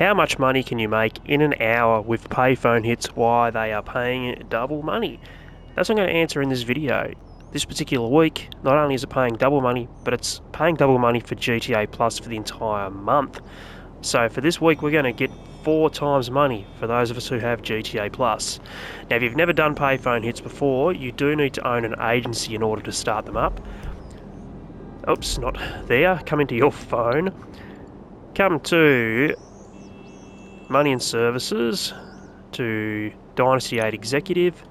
How much money can you make in an hour with payphone hits? Why they are paying double money? That's what I'm going to answer in this video. This particular week, not only is it paying double money, but it's paying double money for GTA Plus for the entire month. So for this week, we're going to get 4 times money for those of us who have GTA Plus. Now, if you've never done payphone hits before, you do need to own an agency in order to start them up. Oops, not there. Come into your phone. Come to Money and Services, to Dynasty 8 Executive,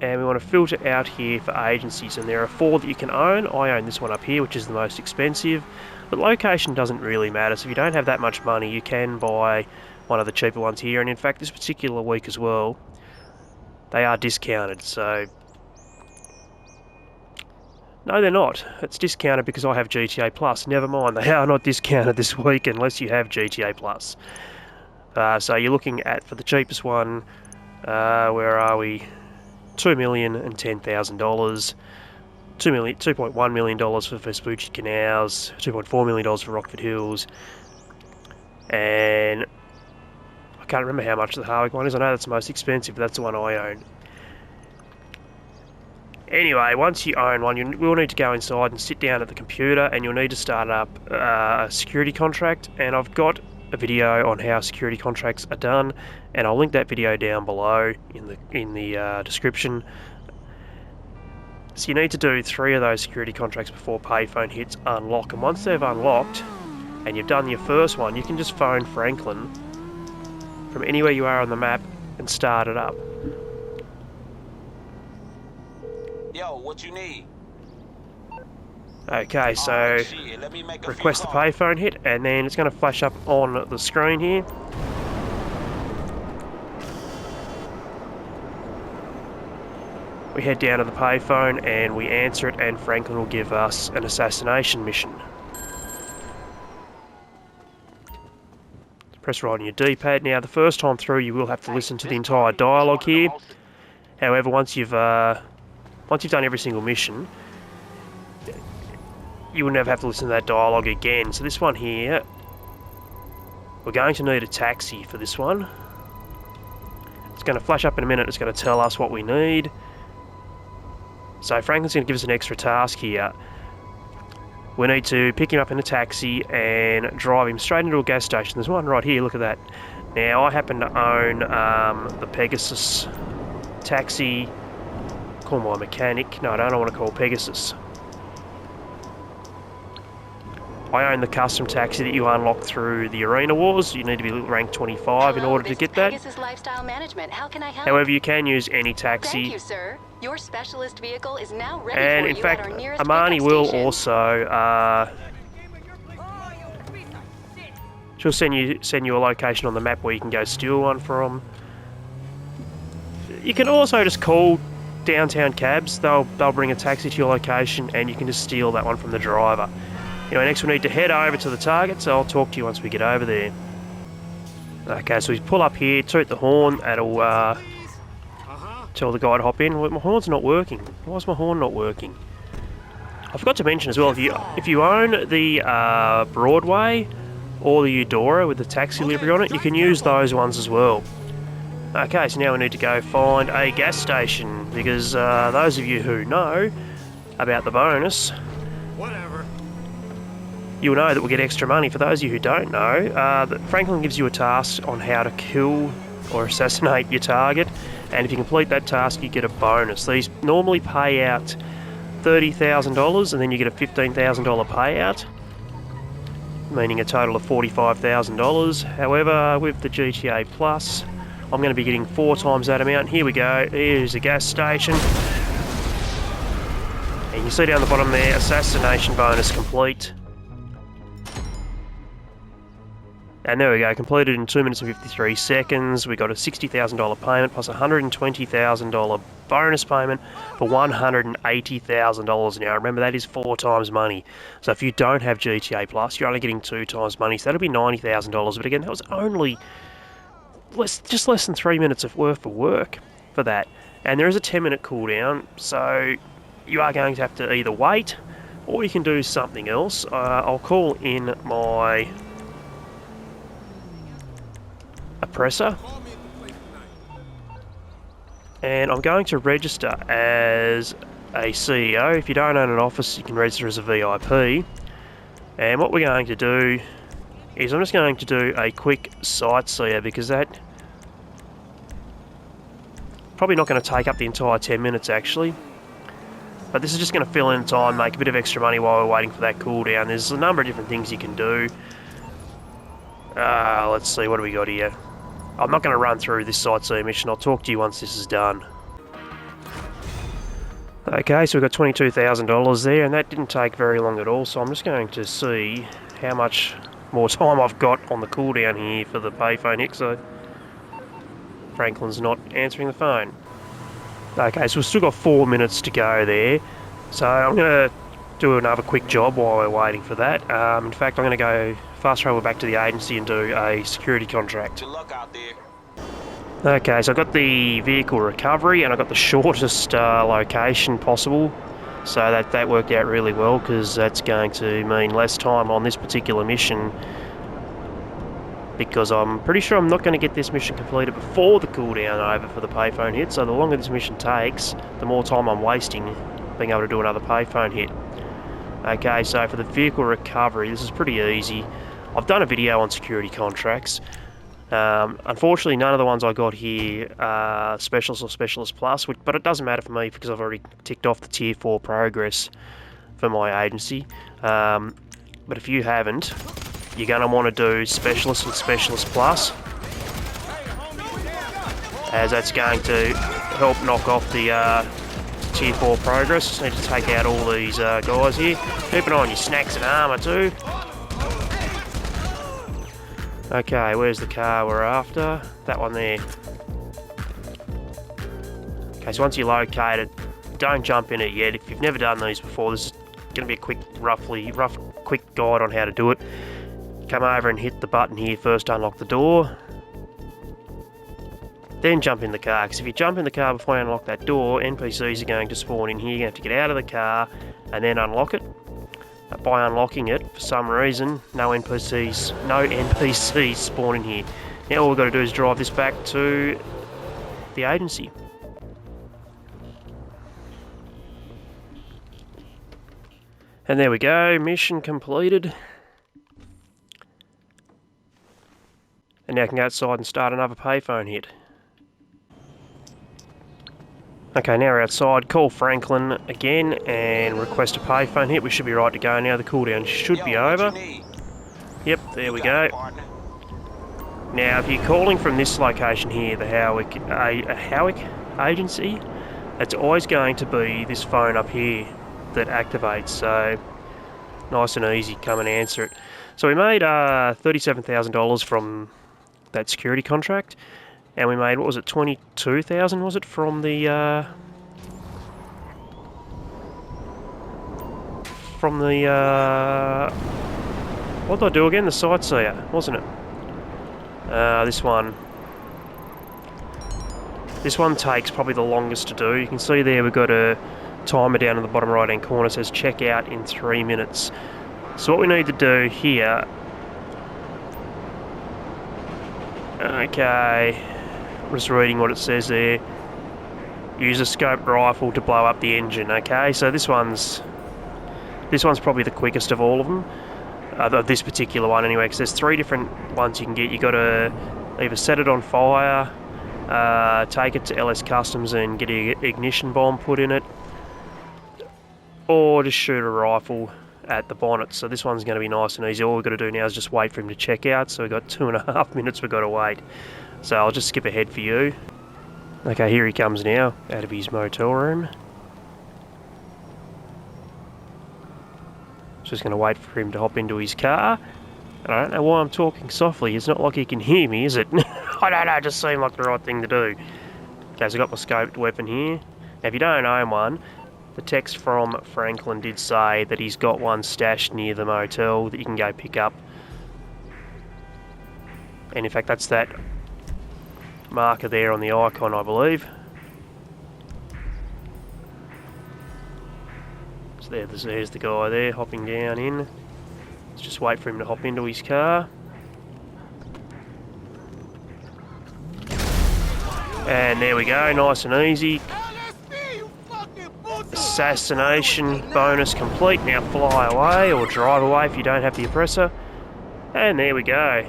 and we want to filter out here for agencies, and there are 4 that you can own. I own this one up here, which is the most expensive, but location doesn't really matter. So if you don't have that much money, you can buy one of the cheaper ones here, and in fact this particular week as well, they are discounted. So no, they're not. It's discounted because I have GTA Plus. Never mind, they are not discounted this week unless you have GTA Plus. So you're looking at, for the cheapest one, where are we? $2,010,000, $2.1 million for Vespucci Canals, $2.4 million for Rockford Hills, and I can't remember how much the Harwick one is. I know that's the most expensive, but that's the one I own. Anyway, once you own one, you will need to go inside and sit down at the computer, and you'll need to start up a security contract, and I've got a video on how security contracts are done, and I'll link that video down below in the description. So you need to do 3 of those security contracts before payphone hits unlock, and once they've unlocked and you've done your first one, you can just phone Franklin from anywhere you are on the map and start it up. Yo, what you need? Okay, so request the payphone hit, and then it's going to flash up on the screen here. We head down to the payphone and we answer it, and Franklin will give us an assassination mission. Press right on your D-pad. Now, the first time through, you will have to listen to the entire dialogue here. However, once you've done every single mission, you will never have to listen to that dialogue again. So this one here, we're going to need a taxi for this one. It's going to flash up in a minute. It's going to tell us what we need. So Franklin's going to give us an extra task here. We need to pick him up in a taxi and drive him straight into a gas station. There's one right here, look at that. Now, I happen to own the Pegasus taxi. Call my mechanic. No, I don't want to call Pegasus. I own the custom taxi that you unlock through the Arena Wars. You need to be ranked 25 in order to get that. Lifestyle Management. How can I help? However, you can use any taxi. Thank you, sir. Your specialist vehicle is now ready And for in you fact, at our nearest Amani pickup will station. also she'll send you a location on the map where you can go steal one from. You can also just call downtown cabs. They'll bring a taxi to your location, and you can just steal that one from the driver. Anyway, next we need to head over to the target, so I'll talk to you once we get over there. Okay, so we pull up here, toot the horn, that'll tell the guy to hop in. Well, my horn's not working. Why is my horn not working? I forgot to mention as well, if you own the Broadway or the Eudora with the taxi livery on it, you can use those ones as well. Okay, so now we need to go find a gas station, because those of you who know about the bonus, you'll know that we'll get extra money. For those of you who don't know, that Franklin gives you a task on how to kill or assassinate your target, and if you complete that task, you get a bonus. These normally pay out $30,000, and then you get a $15,000 payout, meaning a total of $45,000. However, with the GTA Plus, I'm going to be getting 4 times that amount. Here we go. Here's a gas station. And you see down the bottom there, assassination bonus complete. And there we go, completed in 2 minutes and 53 seconds. We got a $60,000 payment plus a $120,000 bonus payment for $180,000 now. Remember, that is 4 times money. So if you don't have GTA Plus, you're only getting 2 times money. So that'll be $90,000. But again, that was only just less than 3 minutes of worth of work for that. And there is a 10-minute cooldown, so you are going to have to either wait or you can do something else. I'll call in my suppressor. And I'm going to register as a CEO. If you don't own an office, you can register as a VIP. And what we're going to do is I'm just going to do a quick sightseer, because that probably not going to take up the entire 10 minutes actually. But this is just going to fill in time, make a bit of extra money while we're waiting for that cooldown. There's a number of different things you can do. Let's see, what do we got here? I'm not going to run through this sightseeing mission. I'll talk to you once this is done. Okay, so we've got $22,000 there, and that didn't take very long at all, so I'm just going to see how much more time I've got on the cooldown here for the payphone hit, so Franklin's not answering the phone. Okay, so we've still got 4 minutes to go there, so I'm going to do another quick job while we're waiting for that. In fact, I'm going to go fast travel back to the agency and do a security contract. Good luck out there. Okay, so I've got the vehicle recovery and I've got the shortest location possible, so that worked out really well, because that's going to mean less time on this particular mission, because I'm pretty sure I'm not going to get this mission completed before the cooldown over for the payphone hit, so the longer this mission takes, the more time I'm wasting being able to do another payphone hit. Okay, so for the vehicle recovery, this is pretty easy. I've done a video on security contracts. Unfortunately, none of the ones I got here are Specialist or Specialist Plus, but it doesn't matter for me because I've already ticked off the Tier 4 progress for my agency. But if you haven't, you're going to want to do Specialist and Specialist Plus, as that's going to help knock off the Tier 4 progress. Just need to take out all these guys here. Keep an eye on your snacks and armour too. Okay, where's the car we're after? That one there. Okay, so once you locate it, don't jump in it yet. If you've never done these before, this is going to be a quick guide on how to do it. Come over and hit the button here first to unlock the door. Then jump in the car, because if you jump in the car before you unlock that door, NPCs are going to spawn in here. You're going to have to get out of the car and then unlock it. By unlocking it, for some reason, no NPCs spawn in here. Now all we've got to do is drive this back to the agency. And there we go, mission completed. And now I can go outside and start another payphone hit. Okay, now we're outside. Call Franklin again and request a payphone hit. We should be right to go now. The cooldown should be over. Yep, there we go. Now, if you're calling from this location here, the Howick agency, it's always going to be this phone up here that activates. So, nice and easy. Come and answer it. So we made $37,000 from that security contract. And we made, what was it, 22,000 was it, from the, what did I do again? The sightseer, wasn't it? This one. This one takes probably the longest to do. You can see there we've got a timer down in the bottom right hand corner. It says check out in 3 minutes. So what we need to do here, okay, I'm just reading what it says there. Use a scoped rifle to blow up the engine. Okay, so this one's probably the quickest of all of them. Of this particular one anyway, because there's 3 different ones you can get. You got to either set it on fire, take it to LS Customs and get an ignition bomb put in it, or just shoot a rifle at the bonnet. So this one's going to be nice and easy. All we've got to do now is just wait for him to check out. So we've got 2.5 minutes we've got to wait. So I'll just skip ahead for you. Okay, here he comes now, out of his motel room. Just going to wait for him to hop into his car. And I don't know why I'm talking softly. It's not like he can hear me, is it? I don't know, it just seemed like the right thing to do. Okay, so I've got my scoped weapon here. Now, if you don't own one, the text from Franklin did say that he's got one stashed near the motel that you can go pick up. And in fact, that's that marker there on the icon, I believe. So there's the guy there hopping down in. Let's just wait for him to hop into his car. And there we go, nice and easy. Assassination bonus complete. Now fly away or drive away if you don't have the oppressor. And there we go.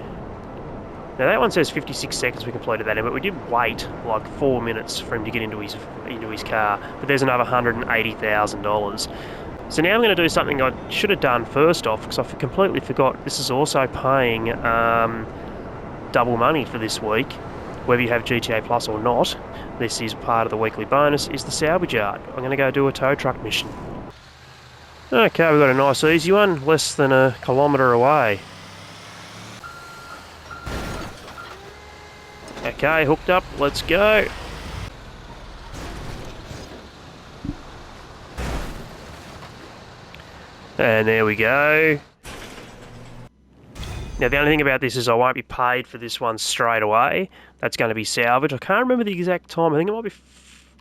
Now that one says 56 seconds we completed that in, but we did wait like 4 minutes for him to get into his car. But there's another $180,000. So now I'm going to do something I should have done first off, because I completely forgot. This is also paying double money for this week, whether you have GTA Plus or not. This is part of the weekly bonus, is the salvage yard. I'm going to go do a tow truck mission. Okay, we've got a nice easy one, less than a kilometre away. Okay, hooked up, let's go. And there we go. Now the only thing about this is I won't be paid for this one straight away. That's going to be salvage. I can't remember the exact time. I think it might be...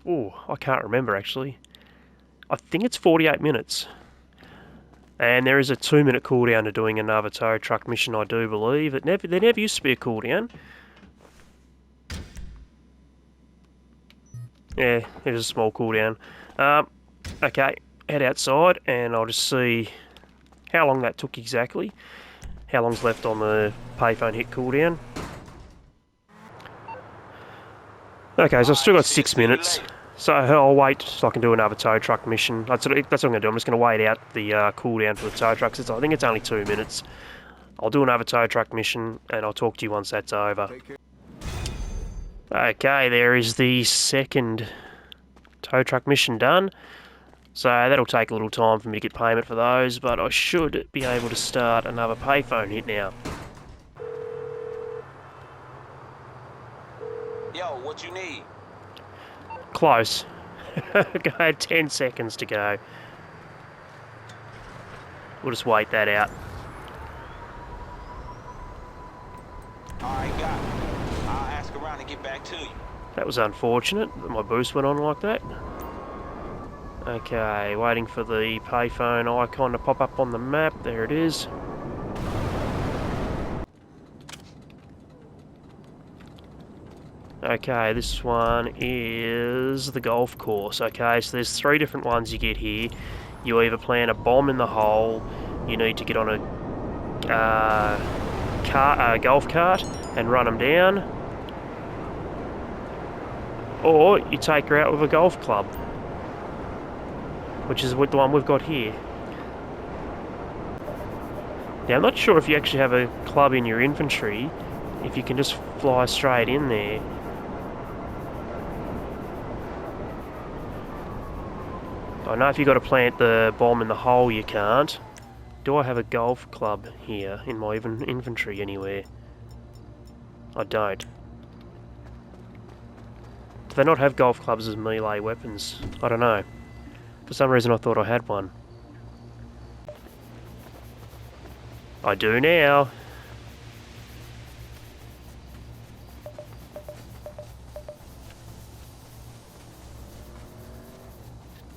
Oh, I can't remember actually. I think it's 48 minutes. And there is a 2-minute cooldown to doing another tow truck mission, I do believe. There never used to be a cooldown. Yeah, there's a small cooldown. Okay, head outside and I'll just see how long that took exactly. How long's left on the payphone hit cooldown. Okay, so I've still got 6 minutes. So I'll wait so I can do another tow truck mission. That's what I'm going to do. I'm just going to wait out the cooldown for the tow trucks. I think it's only 2 minutes. I'll do another tow truck mission and I'll talk to you once that's over. Okay, there is the second tow truck mission done. So that'll take a little time for me to get payment for those, but I should be able to start another payphone hit now. Yo, what you need? Close. I had 10 seconds to go. We'll just wait that out. Alright, got it. I'll ask around and get back to you. That was unfortunate that my boost went on like that. Okay, waiting for the payphone icon to pop up on the map. There it is. Okay, this one is the golf course. Okay, so there's 3 different ones you get here. You either plant a bomb in the hole, you need to get on a golf cart and run them down, or you take her out with a golf club, which is the one we've got here. Now, I'm not sure if you actually have a club in your infantry, if you can just fly straight in there. I know if you've got to plant the bomb in the hole, you can't. Do I have a golf club here in my infantry anywhere? I don't. Do they not have golf clubs as melee weapons? I don't know. For some reason I thought I had one. I do now.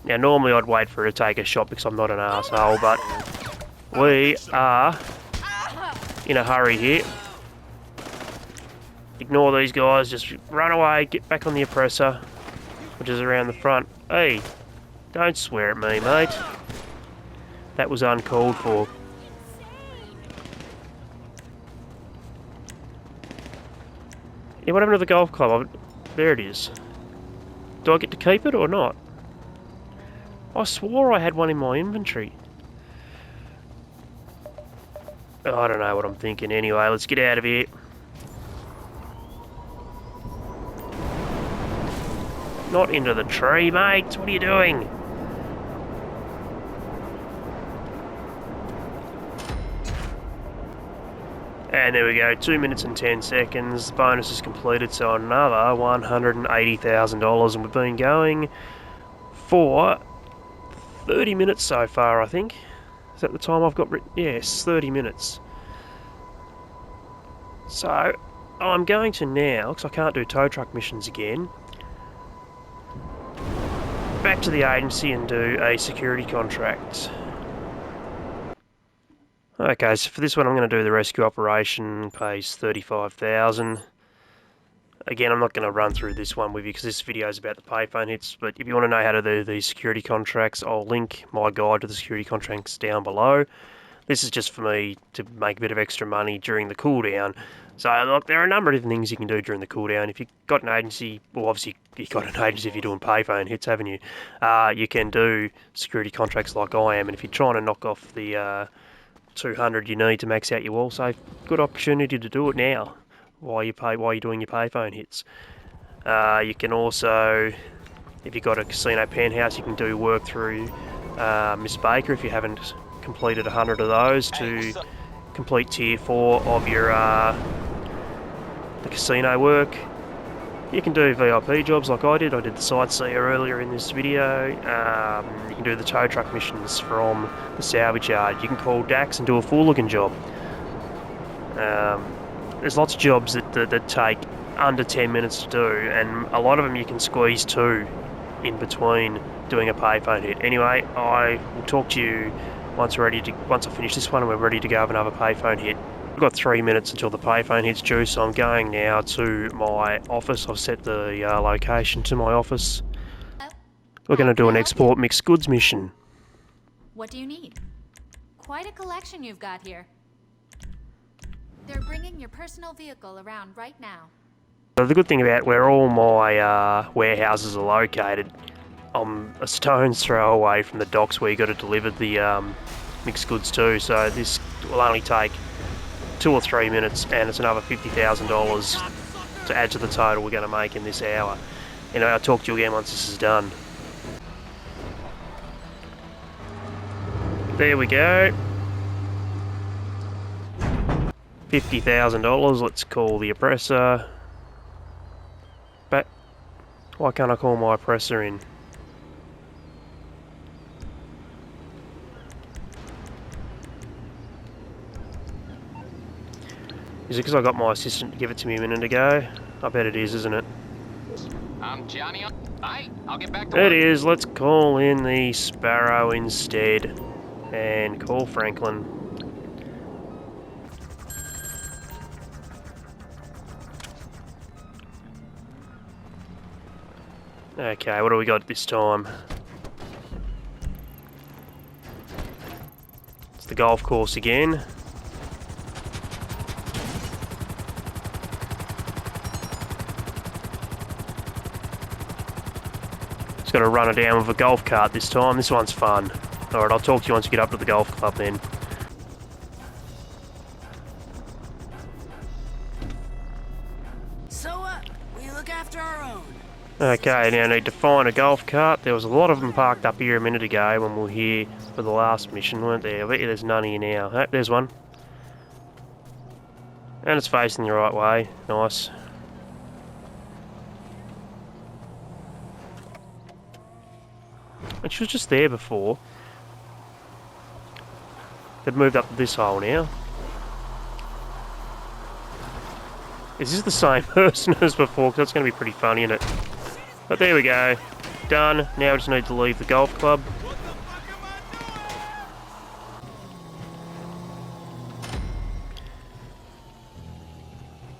Now normally I'd wait for her to take a shot because I'm not an asshole, but we are in a hurry here. Ignore these guys, just run away, get back on the oppressor, which is around the front. Hey, don't swear at me, mate. That was uncalled for. Yeah, what happened to the golf club? There it is. Do I get to keep it or not? I swore I had one in my inventory. Oh, I don't know what I'm thinking. Anyway, let's get out of here. Not into the tree, mate. What are you doing? And there we go. 2 minutes and 10 seconds. The bonus is completed, so another $180,000. And we've been going for 30 minutes so far, I think. Is that the time I've got written? Yes, 30 minutes. So, I'm going to now, because I can't do tow truck missions again, back to the agency and do a security contract. Okay, so for this one I'm going to do the rescue operation, pays $35,000. Again, I'm not going to run through this one with you because this video is about the payphone hits, but if you want to know how to do these security contracts, I'll link my guide to the security contracts down below. This is just for me to make a bit of extra money during the cooldown. So look, there are a number of different things you can do during the cooldown. If you've got an agency, well obviously you've got an agency if you're doing payphone hits, haven't you? You can do security contracts like I am, and if you're trying to knock off the 200 you need to max out your wall safe, good opportunity to do it now while you're doing your payphone hits. You can also, if you've got a casino penthouse, you can do work through Miss Baker if you haven't completed 100 of those to complete tier 4 of your the casino work. You can do VIP jobs like I did. I did the sightseer earlier in this video. You can do the tow truck missions from the salvage yard. You can call Dax and do a full looking job. There's lots of jobs that take under 10 minutes to do, and a lot of them you can squeeze 2 in between doing a payphone hit. Anyway, I will talk to you once I finish this one and we're ready to go have another payphone hit. I've got 3 minutes until the payphone hit's due, so I'm going now to my office. I've set the location to my office. We're going to do an export mixed goods mission. What do you need? Quite a collection you've got here. They're bringing your personal vehicle around right now. So the good thing about where all my warehouses are located, I'm a stone's throw away from the docks where you got to deliver the mixed goods to. So this will only take 2 or 3 minutes, and it's another $50,000 to add to the total we're going to make in this hour. Anyway, I'll talk to you again once this is done. There we go. $50,000. Let's call the oppressor. But why can't I call my oppressor in? Is it because I got my assistant to give it to me a minute ago? I bet it is, isn't it? I'm Johnny. I'll get back to It work. is. Let's call in the Sparrow instead. And call Franklin. Okay, what do we got this time? It's the golf course again. Just got to run it down with a golf cart this time. This one's fun. Alright, I'll talk to you once you get up to the golf club then. So what? We look after our own. Okay, now I need to find a golf cart. There was a lot of them parked up here a minute ago when we were here for the last mission, weren't there? I bet you there's none here now. Oh, there's one. And it's facing the right way. Nice. And she was just there before. They've moved up to this hole now. Is this the same person as before? Because that's going to be pretty funny, isn't it? But there we go. Done. Now we just need to leave the golf club.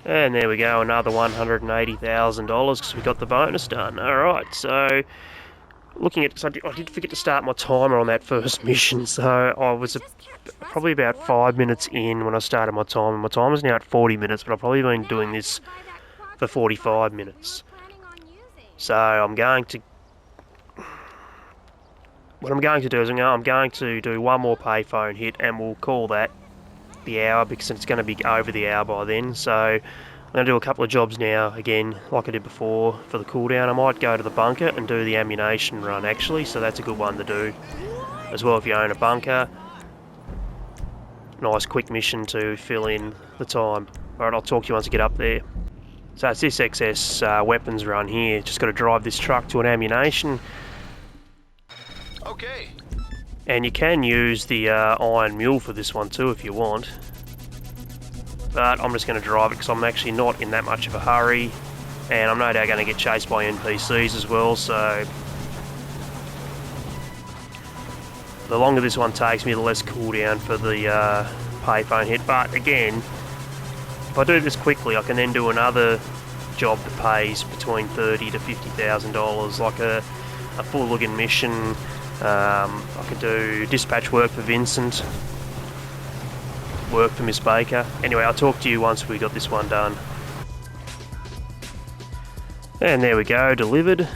And there we go, another $180,000 because we got the bonus done. Alright, so looking at, so I did forget to start my timer on that first mission, so I was probably about 5 minutes in when I started my timer. My timer's now at 40 minutes, but I've probably been doing this for 45 minutes. So I'm going to, what I'm going to do is I'm going to do one more payphone hit and we'll call that the hour because it's going to be over the hour by then. So I'm going to do a couple of jobs now again like I did before for the cooldown. I might go to the bunker and do the ammunition run actually, so that's a good one to do as well if you own a bunker. Nice quick mission to fill in the time. Alright, I'll talk to you once I get up there. So it's this XS weapons run here. Just got to drive this truck to an ammunition. Okay. And you can use the Iron Mule for this one too if you want. But I'm just going to drive it because I'm actually not in that much of a hurry. And I'm no doubt going to get chased by NPCs as well, so the longer this one takes me, the less cooldown for the payphone hit. But again, if I do this quickly, I can then do another job that pays between $30,000 to $50,000, like a full looking mission. I could do dispatch work for Vincent, work for Miss Baker. Anyway, I'll talk to you once we got this one done. And there we go, delivered.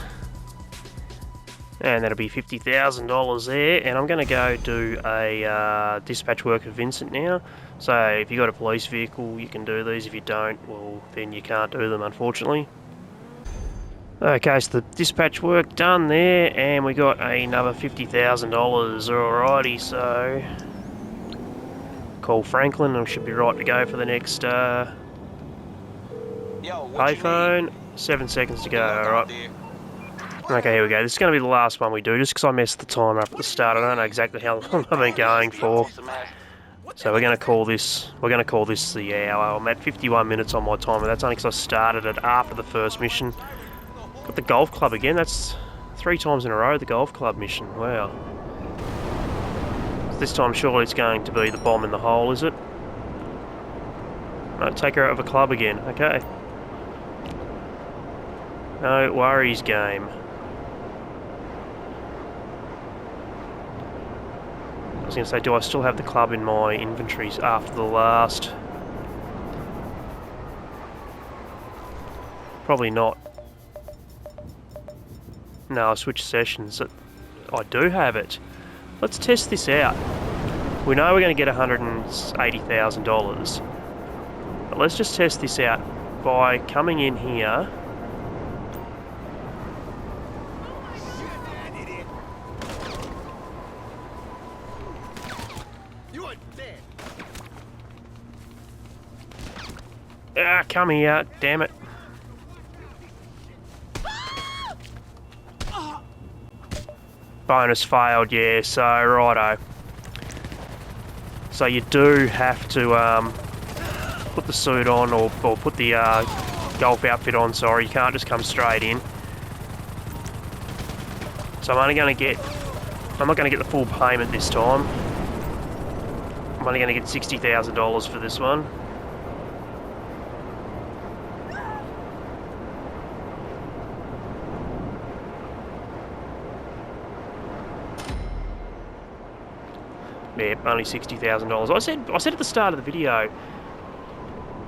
And that'll be $50,000 there. And I'm going to go do a dispatch work for Vincent now. So if you've got a police vehicle, you can do these. If you don't, well, then you can't do them, unfortunately. Okay, so the dispatch work done there, and we got another $50,000. Alrighty, so call Franklin, and should be right to go for the next payphone. 7 seconds to go. Alright. Okay, here we go. This is going to be the last one we do, just because I messed the timer up at the start. I don't know exactly how long I've been going for. So we're going to call this. We're going to call this the hour. I'm at 51 minutes on my timer. That's only because I started it after the first mission. Got the golf club again. That's 3 times in a row, the golf club mission. Wow. This time surely it's going to be the bomb in the hole, is it? No, take her out of a club again. Okay. No worries, game. I was going to say, do I still have the club in my inventories after the last? Probably not. No, I switched sessions. I do have it. Let's test this out. We know we're going to get $180,000. But let's just test this out by coming in here. Ah, come here, damn it. Bonus failed, yeah, so righto. So you do have to put the suit on, or put the golf outfit on, sorry. You can't just come straight in. So I'm not going to get the full payment this time. I'm only going to get $60,000 for this one. Yeah, only $60,000. I said at the start of the video,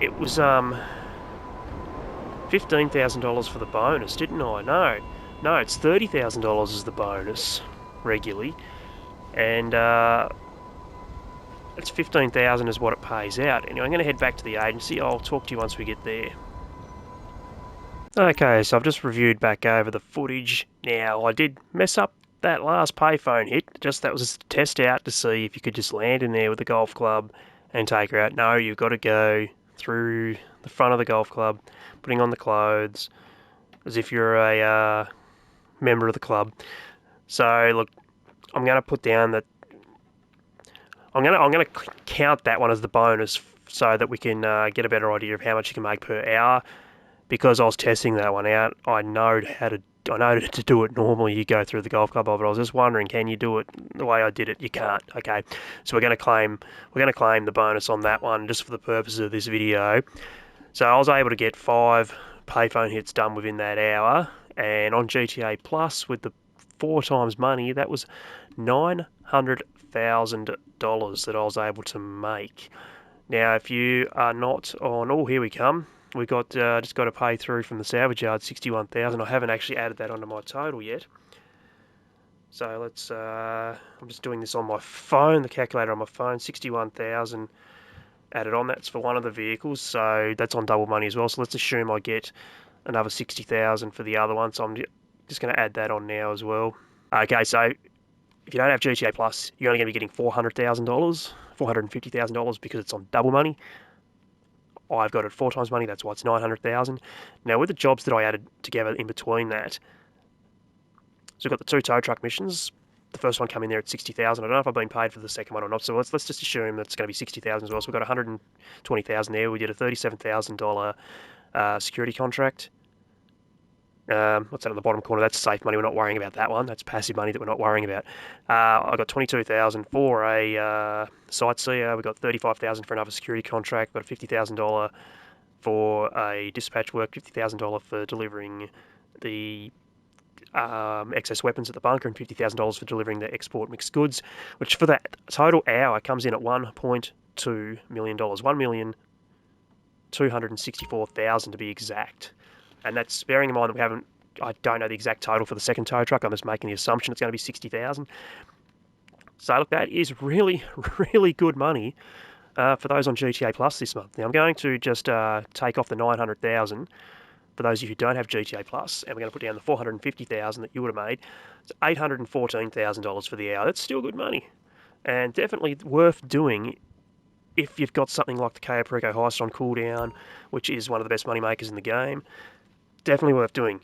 it was $15,000 for the bonus, didn't I? No, it's $30,000 as the bonus regularly, and it's $15,000 is what it pays out. Anyway, I'm going to head back to the agency. I'll talk to you once we get there. Okay, so I've just reviewed back over the footage. Now, I did mess up that last payphone hit. That was a test out to see if you could just land in there with the golf club and take her out. No, you've got to go through the front of the golf club, putting on the clothes, as if you're a member of the club. So look, I'm going to put down that I'm going to count that one as the bonus so that we can get a better idea of how much you can make per hour. Because I was testing that one out, I know to do it normally. You go through the golf club, but I was just wondering, can you do it the way I did it? You can't. Okay, so we're going to claim the bonus on that one just for the purposes of this video. So I was able to get 5 payphone hits done within that hour, and on GTA Plus with the 4 times money, that was $900,000 that I was able to make. Now, if you are not on, oh, here we come. We got just got to pay through from the salvage yard, $61,000. I haven't actually added that onto my total yet. So let's. I'm just doing this on my phone, the calculator on my phone. $61,000 added on. That's for one of the vehicles, so that's on double money as well. So let's assume I get another $60,000 for the other one. So I'm just going to add that on now as well. Okay, so if you don't have GTA Plus, you're only going to be getting $400,000, $450,000 because it's on double money. I've got it 4 times money, that's why it's $900,000. Now, with the jobs that I added together in between that, so we've got the 2 tow truck missions. The first one come in there at $60,000. I don't know if I've been paid for the second one or not, so let's just assume that's going to be $60,000 as well. So we've got $120,000 there. We did a $37,000 security contract. What's that at the bottom corner? That's safe money. We're not worrying about that one. That's passive money that we're not worrying about. I got $22,000 for a sightseer. We got $35,000 for another security contract. Got a $50,000 for a dispatch work, $50,000 for delivering the excess weapons at the bunker, and $50,000 for delivering the export mixed goods, which for that total hour comes in at $1.2 million, $1,264,000 to be exact. And that's bearing in mind that I don't know the exact total for the second tow truck. I'm just making the assumption it's going to be 60,000. So look, that is really, really good money for those on GTA Plus this month. Now I'm going to just take off the 900,000 for those of you who don't have GTA Plus, and we're going to put down the 450,000 that you would have made. It's $814,000 for the hour. That's still good money, and definitely worth doing if you've got something like the Cayo Perico heist on cooldown, which is one of the best money makers in the game. Definitely worth doing.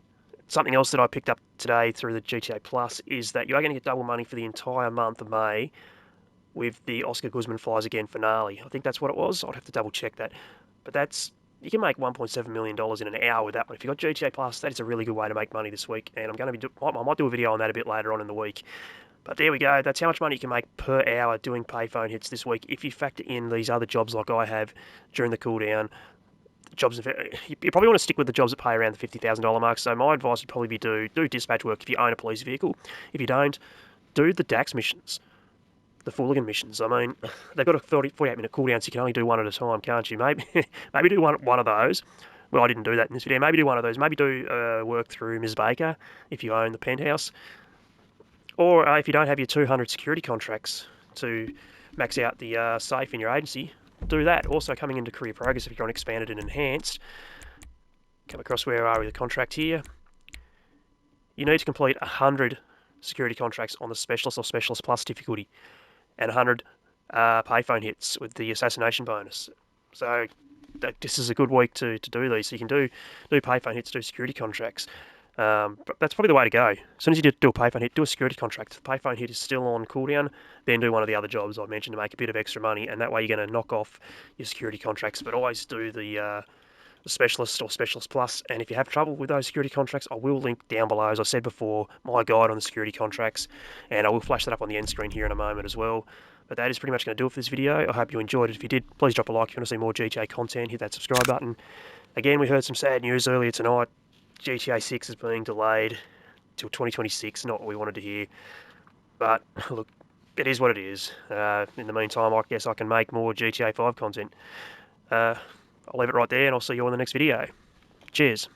Something else that I picked up today through the GTA Plus is that you are going to get double money for the entire month of May with the Oscar Guzman Flies Again finale. I think that's what it was. I'd have to double check that. But you can make $1.7 million in an hour with that one. If you've got GTA Plus, that is a really good way to make money this week. And I might do a video on that a bit later on in the week. But there we go. That's how much money you can make per hour doing payphone hits this week. If you factor in these other jobs like I have during the cooldown, you probably want to stick with the jobs that pay around the $50,000 mark. So my advice would probably be do dispatch work if you own a police vehicle. If you don't, do the DAX missions, the Fooligan missions. I mean, they've got a 48-minute cooldown, so you can only do one at a time, can't you? Maybe do one of those. Well, I didn't do that in this video. Maybe do one of those. Maybe do work through Ms. Baker if you own the penthouse. Or if you don't have your 200 security contracts to max out the safe in your agency, do that. Also coming into career progress if you're on expanded and enhanced. Come across where are we, the contract here. You need to complete 100 security contracts on the Specialist or Specialist Plus difficulty, and 100 payphone hits with the assassination bonus. So this is a good week to do these. So you can do payphone hits, do security contracts. But that's probably the way to go. As soon as you do a payphone hit, do a security contract. If the payphone hit is still on cooldown, then do one of the other jobs I mentioned to make a bit of extra money, and that way you're going to knock off your security contracts. But always do the Specialist or Specialist Plus, and if you have trouble with those security contracts, I will link down below, as I said before, my guide on the security contracts, and I will flash that up on the end screen here in a moment as well. But that is pretty much going to do it for this video. I hope you enjoyed it. If you did, please drop a like. If you want to see more GTA content, hit that subscribe button. Again, we heard some sad news earlier tonight. GTA 6 is being delayed till 2026, not what we wanted to hear. But look, it is what it is. In the meantime, I guess I can make more GTA 5 content. I'll leave it right there, and I'll see you all in the next video. Cheers.